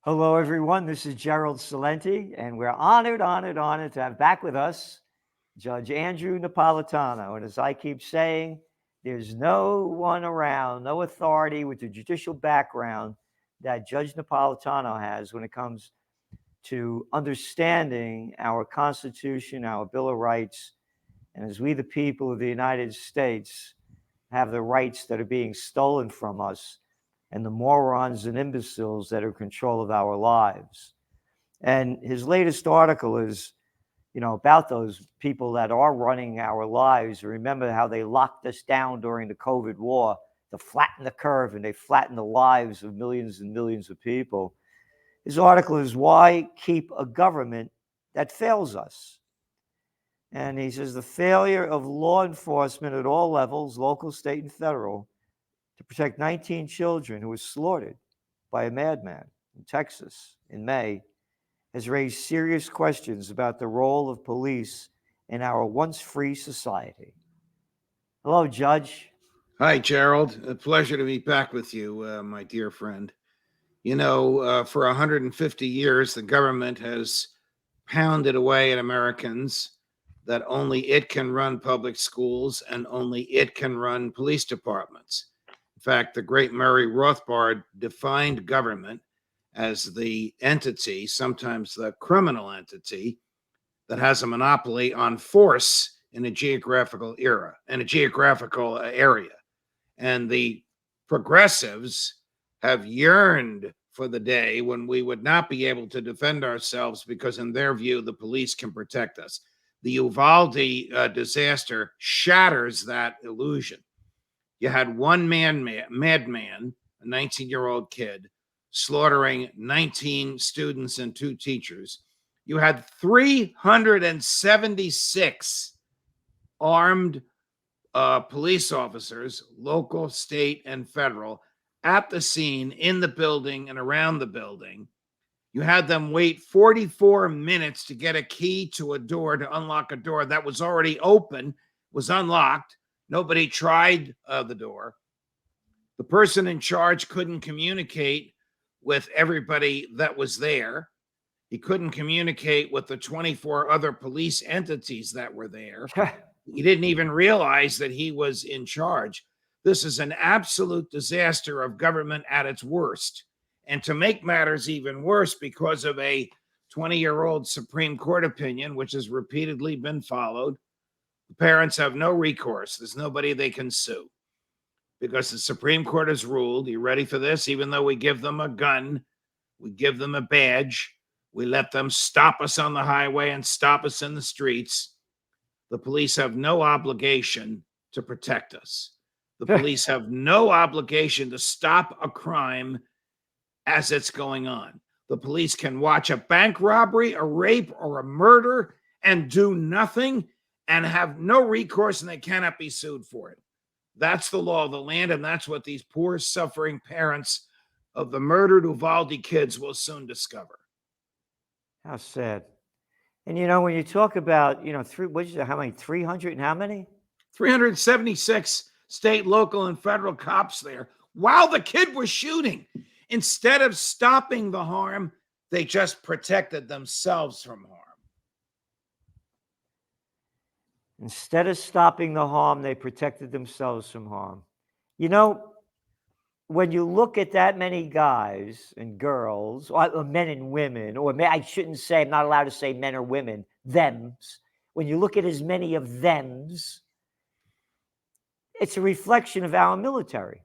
Hello, everyone. This is Gerald Celente, and we're honored to have back with us Judge Andrew Napolitano. And as I keep saying, there's no one around, no authority with the judicial background that Judge Napolitano has when it comes to understanding our Constitution, our Bill of Rights, and as we, the people of the United States, have the rights that are being stolen from us and the morons and imbeciles that are in control of our lives. And his latest article is, about those people that are running our lives. Remember how they locked us down during the COVID war to flatten the curve, and they flattened the lives of millions and millions of people. His article is Why Keep a Government That Fails Us? And he says the failure of law enforcement at all levels, local, state, and federal, to protect 19 children who were slaughtered by a madman in Texas in May has raised serious questions about the role of police in our once free society. Hello, Judge. Hi, Gerald. A pleasure to be back with you, my dear friend. For 150 years, the government has pounded away at Americans that only it can run public schools and only it can run police departments. In fact, the great Murray Rothbard defined government as the entity, sometimes the criminal entity, that has a monopoly on force in a geographical area. And the progressives have yearned for the day when we would not be able to defend ourselves because, in their view, the police can protect us. The Uvalde disaster shatters that illusion. You had one madman, a 19-year-old kid, slaughtering 19 students and 2 teachers. You had 376 armed police officers, local, state, and federal, at the scene, in the building, and around the building. You had them wait 44 minutes to get a key to a door, to unlock a door that was already open, was unlocked. Nobody tried the door. The person in charge couldn't communicate with everybody that was there. He couldn't communicate with the 24 other police entities that were there. He didn't even realize that he was in charge. This is an absolute disaster of government at its worst. And to make matters even worse, because of a 20-year-old Supreme Court opinion, which has repeatedly been followed, the parents have no recourse. There's nobody they can sue because the Supreme Court has ruled, you ready for this? Even though we give them a gun, we give them a badge, we let them stop us on the highway and stop us in the streets, the police have no obligation to protect us. The police have no obligation to stop a crime as it's going on. The police can watch a bank robbery, a rape, or a murder and do nothing and have no recourse, and they cannot be sued for it. That's the law of the land, and that's what these poor, suffering parents of the murdered Uvalde kids will soon discover. How sad. And when you talk about, how many? 300 and how many? 376 state, local, and federal cops there while the kid was shooting. Instead of stopping the harm, they just protected themselves from harm. Instead of stopping the harm, they protected themselves from harm. When you look at that many guys and girls, or men and women, or I shouldn't say, I'm not allowed to say men or women, thems. When you look at as many of thems, it's a reflection of our military.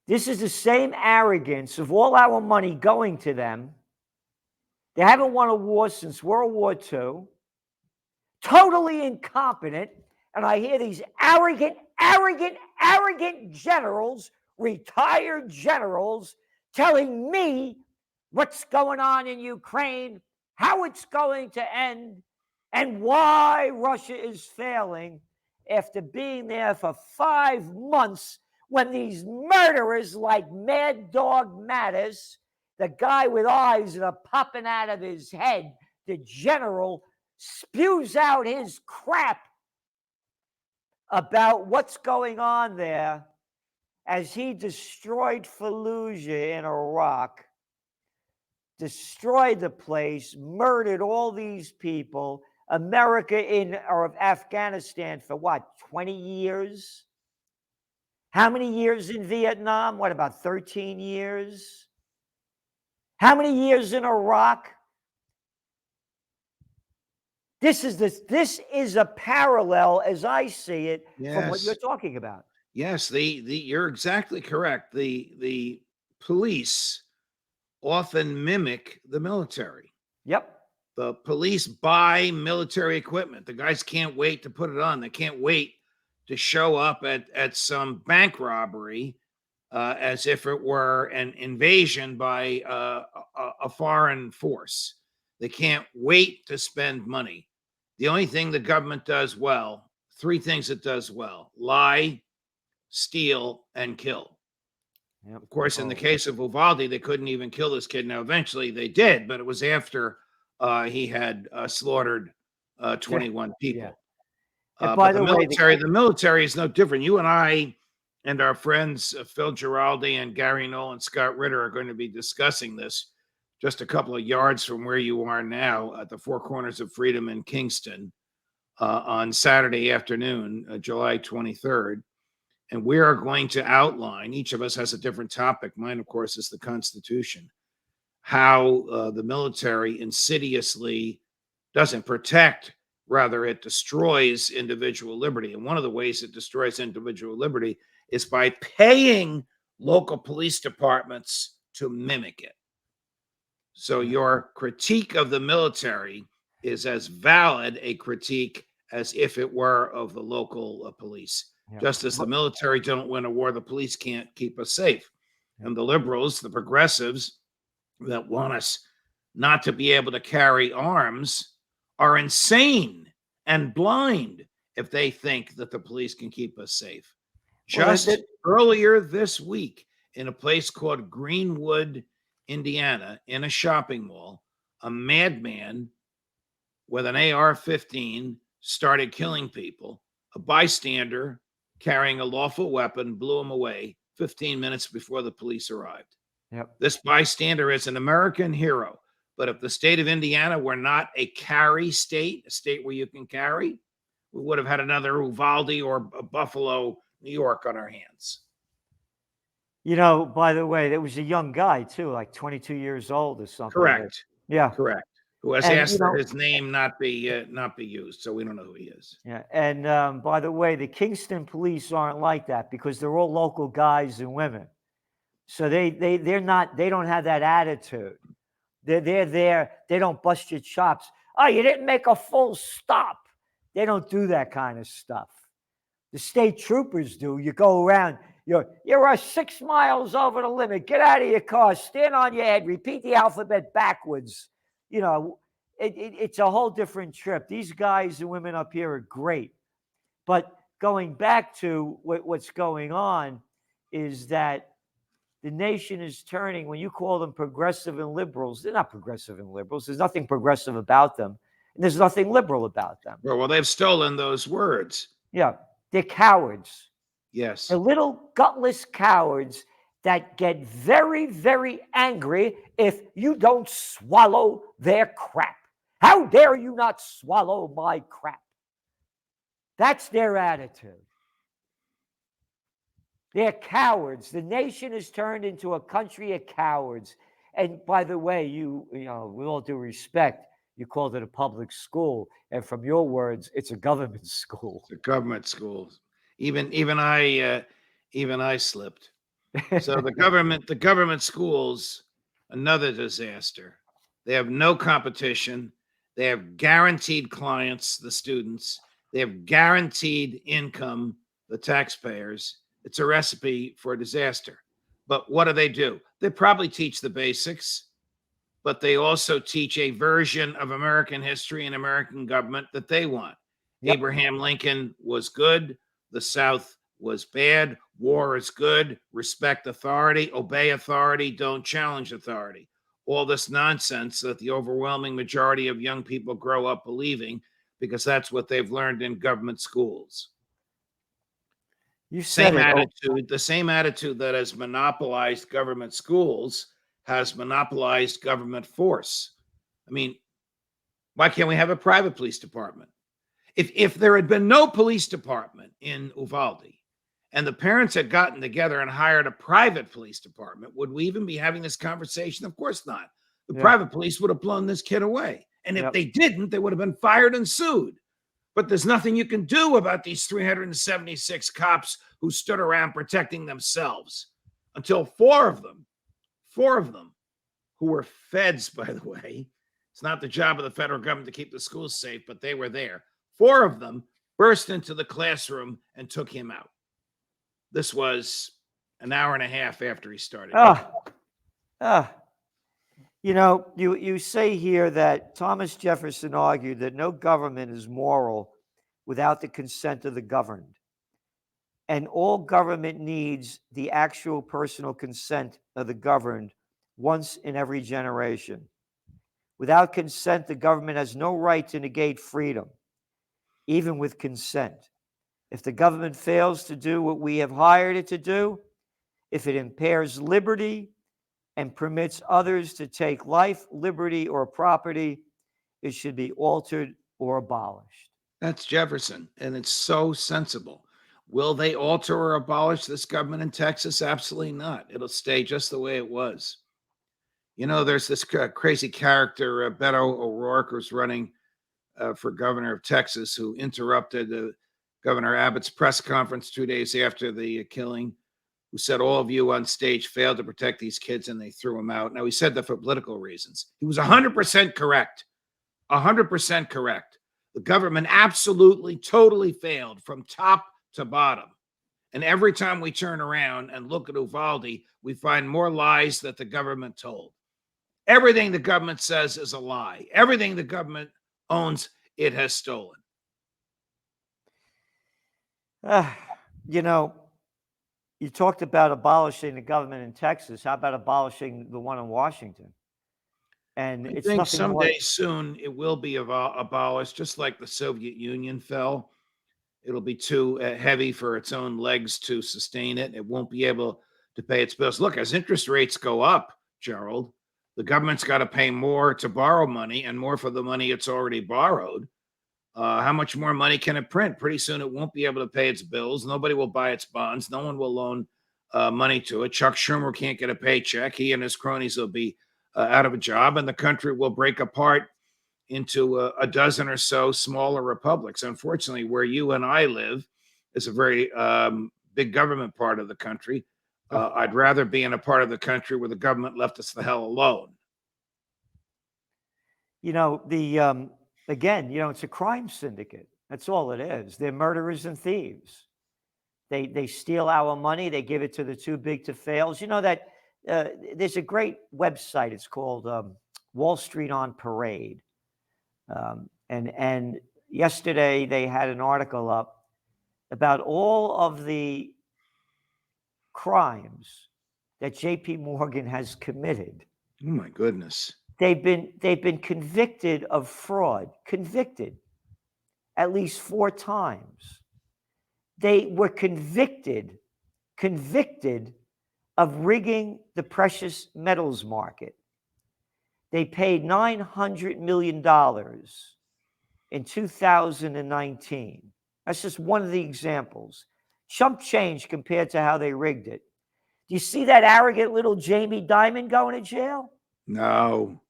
This is the same arrogance of all our money going to them. They haven't won a war since World War II. Totally incompetent. And I hear these arrogant generals, retired generals, telling me what's going on in Ukraine, how it's going to end, and why Russia is failing after being there for 5 months when these murderers like Mad Dog Mattis, the guy with eyes that are popping out of his head, the general, spews out his crap about what's going on there. as he destroyed Fallujah in Iraq, destroyed the place, murdered all these people, America in or Afghanistan for what, 20 years? How many years in Vietnam? What, about 13 years? How many years in Iraq? This is a parallel, as I see it, from what you're Yes. talking about. Yes, you're exactly correct. The police often mimic the military. Yep. The police buy military equipment. The guys can't wait to put it on. They can't wait to show up at some bank robbery as if it were an invasion by a foreign force. They can't wait to spend money. The only thing the government does well, three things it does well: lie, steal, and kill. Yep. Of course, in the case of Uvalde, they couldn't even kill this kid. Now, eventually they did, but it was after he had slaughtered 21 Yeah. people. And But by the way, the military is no different. You and I and our friends Phil Giraldi and Gary Knoll and Scott Ritter are going to be discussing this just a couple of yards from where you are now at the Four Corners of Freedom in Kingston on Saturday afternoon, July 23rd. And we are going to outline, each of us has a different topic. Mine, of course, is the Constitution, how the military insidiously doesn't protect, rather it destroys individual liberty. And one of the ways it destroys individual liberty is by paying local police departments to mimic it. So your critique of the military is as valid a critique as if it were of the local police. Just as the military don't win a war, the police can't keep us safe. And the liberals, the progressives that want us not to be able to carry arms are insane and blind if they think that the police can keep us safe. Just earlier this week, in a place called Greenwood, Indiana, in a shopping mall, a madman with an AR-15 started killing people. A bystander carrying a lawful weapon blew him away 15 minutes before the police arrived. Yep. This bystander is an American hero. But if the state of Indiana were not a carry state, a state where you can carry, we would have had another Uvalde or Buffalo, New York on our hands. You know, by the way, there was a young guy too, like 22 years old or something. Correct. Yeah. Correct. Who has asked that his name not be used, so we don't know who he is. Yeah. And by the way, the Kingston police aren't like that because they're all local guys and women. So they don't have that attitude. They're there. They don't bust your chops. Oh, you didn't make a full stop. They don't do that kind of stuff. The state troopers do. You go around. You're 6 miles over the limit. Get out of your car. Stand on your head. Repeat the alphabet backwards. You know, it's a whole different trip. These guys and women up here are great. But going back to what's going on is that the nation is turning. When you call them progressive and liberals, they're not progressive and liberals. There's nothing progressive about them. And there's nothing liberal about them. Well, they've stolen those words. Yeah. They're cowards. Yes. They're little gutless cowards that get very, very angry if you don't swallow their crap. How dare you not swallow my crap? That's their attitude. They're cowards. The nation has turned into a country of cowards. And by the way, you know, with all due respect, you called it a public school, and from your words, it's a government school. It's a government school. Even I slipped. So the government schools, another disaster. They have no competition. They have guaranteed clients, the students. They have guaranteed income, the taxpayers. It's a recipe for disaster. But what do? They probably teach the basics, but they also teach a version of American history and American government that they want. Yep. Abraham Lincoln was good. The South was bad. War is good. Respect authority. Obey authority. Don't challenge authority. All this nonsense that the overwhelming majority of young people grow up believing because that's what they've learned in government schools. You said Same it. Oh, attitude, the same attitude that has monopolized government schools has monopolized government force. I mean, why can't we have a private police department? If there had been no police department in Uvalde and the parents had gotten together and hired a private police department, would we even be having this conversation? Of course not. The yeah. private police would have blown this kid away. And if Yep. they didn't, they would have been fired and sued. But there's nothing you can do about these 376 cops who stood around protecting themselves until four of them, who were feds, by the way. It's not the job of the federal government to keep the schools safe, but they were there. Four of them burst into the classroom and took him out. This was an hour and a half after he started. Ah, ah. You know, you say here that Thomas Jefferson argued that no government is moral without the consent of the governed. And all government needs the actual personal consent of the governed once in every generation. Without consent, the government has no right to negate freedom, even with consent. If the government fails to do what we have hired it to do, if it impairs liberty and permits others to take life, liberty, or property, it should be altered or abolished. That's Jefferson, and it's so sensible. Will they alter or abolish this government in Texas? Absolutely not. It'll stay just the way it was. You know, there's this crazy character, Beto O'Rourke, who's running for governor of Texas, who interrupted Governor Abbott's press conference 2 days after the killing, who said all of you on stage failed to protect these kids and they threw him out. Now, he said that for political reasons. He was 100% correct. 100% correct. The government absolutely, totally failed from top to bottom. And every time we turn around and look at Uvalde, we find more lies that the government told. Everything the government says is a lie. Everything the government owns, it has stolen. You know, you talked about abolishing the government in Texas. How about abolishing the one in Washington? And I it's think nothing more. someday soon it will be abolished, just like the Soviet Union fell. It'll be too heavy for its own legs to sustain it. It won't be able to pay its bills. Look, as interest rates go up, Gerald, the government's got to pay more to borrow money and more for the money it's already borrowed. How much more money can it print? Pretty soon it won't be able to pay its bills. Nobody will buy its bonds. No one will loan money to it. Chuck Schumer can't get a paycheck. He and his cronies will be out of a job, and the country will break apart into a dozen or so smaller republics. Unfortunately, where you and I live is a very big government part of the country. I'd rather be in a part of the country where the government left us the hell alone. You know, again, you know, it's a crime syndicate. That's all it is. They're murderers and thieves. They steal our money. They give it to the too big to fails. You know that there's a great website. It's called Wall Street on Parade. And yesterday they had an article up about all of the crimes that JP Morgan has committed. Oh my goodness. They've been convicted of fraud, convicted at least 4 times. They were convicted of rigging the precious metals market. They paid $900 million in 2019. That's just one of the examples. Chump change compared to how they rigged it. Do you see that arrogant little Jamie Dimon going to jail? No.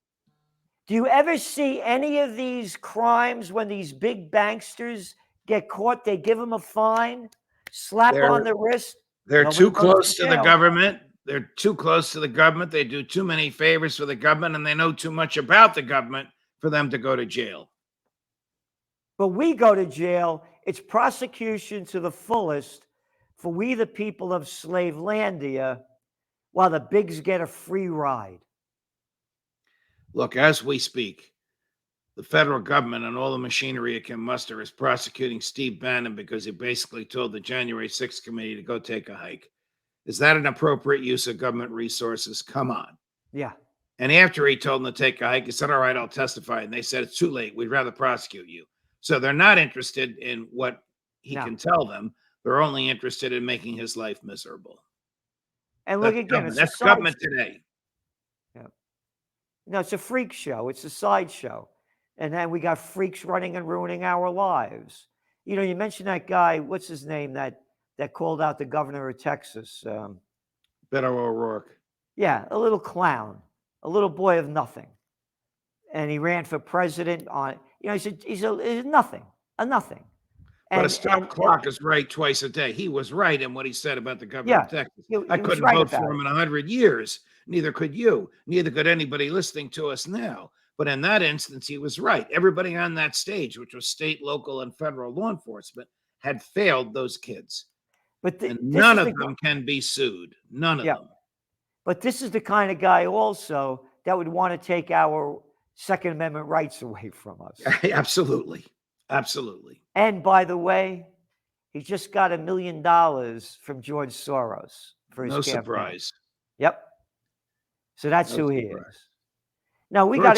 Do you ever see any of these crimes when these big banksters get caught? They give them a fine, slap on the wrist. They're too close to the jail. government. They're too close to the government. They do too many favors for the government, and they know too much about the government for them to go to jail. But we go to jail. It's prosecution to the fullest for we the people of Slavelandia, while the bigs get a free ride. Look, as we speak, the federal government and all the machinery it can muster is prosecuting Steve Bannon because he basically told the January 6th committee to go take a hike. Is that an appropriate use of government resources? Come on. Yeah. And after he told them to take a hike, he said, all right, I'll testify. And they said, it's too late. We'd rather prosecute you. So they're not interested in what he can tell them, They're only interested in making his life miserable. And look again, it's a That's government sideshow. today. Yeah. No, it's a freak show. It's a sideshow. And then we got freaks running and ruining our lives. You know, you mentioned that guy, what's his name, that called out the governor of Texas. Beto O'Rourke. Yeah, a little clown, a little boy of nothing. And he ran for president on, you know, he's nothing, a nothing. But a stop clock is right twice a day. He was right in what he said about the governor of Texas. I couldn't vote for him in 100 years. Neither could you. Neither could anybody listening to us now. But in that instance, he was right. Everybody on that stage, which was state, local, and federal law enforcement, had failed those kids. But and none of them can be sued. None of them. But this is the kind of guy also that would want to take our Second Amendment rights away from us. Absolutely. Absolutely. And by the way, he just got $1 million from George Soros for his campaign. Surprise. Yep. So that's who he is. Now we got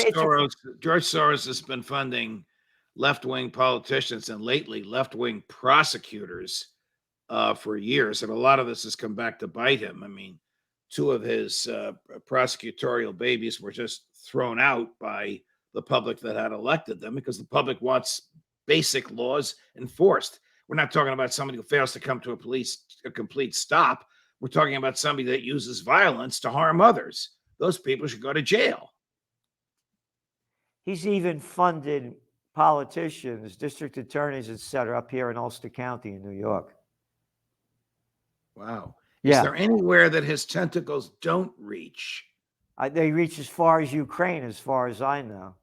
George Soros has been funding left-wing politicians and lately left-wing prosecutors for years, and a lot of this has come back to bite him. I mean, 2 of his prosecutorial babies were just thrown out by the public that had elected them because the public wants basic laws enforced. We're not talking about somebody who fails to come to a complete stop. We're talking about somebody that uses violence to harm others. Those people should go to jail. He's even funded politicians, district attorneys, etc., up here in Ulster County in New York. Wow. Yeah. Is there anywhere that his tentacles don't reach? They reach as far as Ukraine, as far as I know.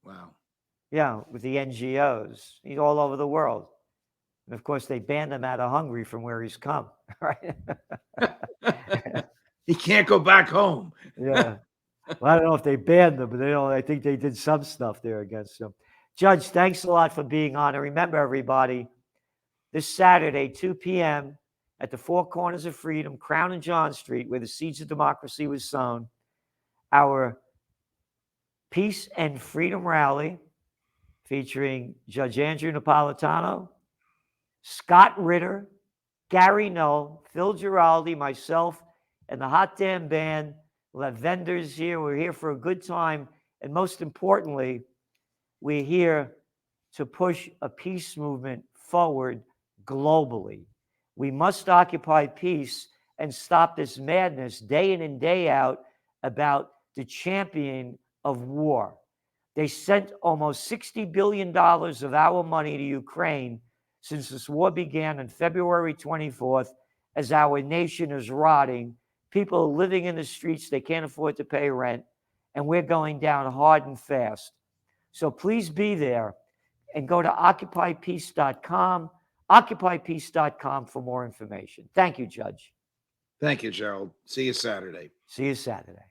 Wow. Yeah, with the NGOs. He's all over the world. And of course, they banned him out of Hungary from where he's come. Right? He can't go back home. Yeah. Well, I don't know if they banned him, but I think they did some stuff there against him. Judge, thanks a lot for being on. And remember, everybody, this Saturday, 2 p.m., at the Four Corners of Freedom, Crown and John Street, where the seeds of democracy was sown, our Peace and Freedom Rally featuring Judge Andrew Napolitano, Scott Ritter, Gary Null, Phil Giraldi, myself, and the Hot Damn Band. We'll have vendors here. We're here for a good time. And most importantly, we're here to push a peace movement forward globally. We must occupy peace and stop this madness day in and day out about the champion of war. They sent almost $60 billion of our money to Ukraine since this war began on February 24th, as our nation is rotting. People are living in the streets. They can't afford to pay rent. And we're going down hard and fast. So please be there and go to occupypeace.com, occupypeace.com for more information. Thank you, Judge. Thank you, Gerald. See you Saturday. See you Saturday.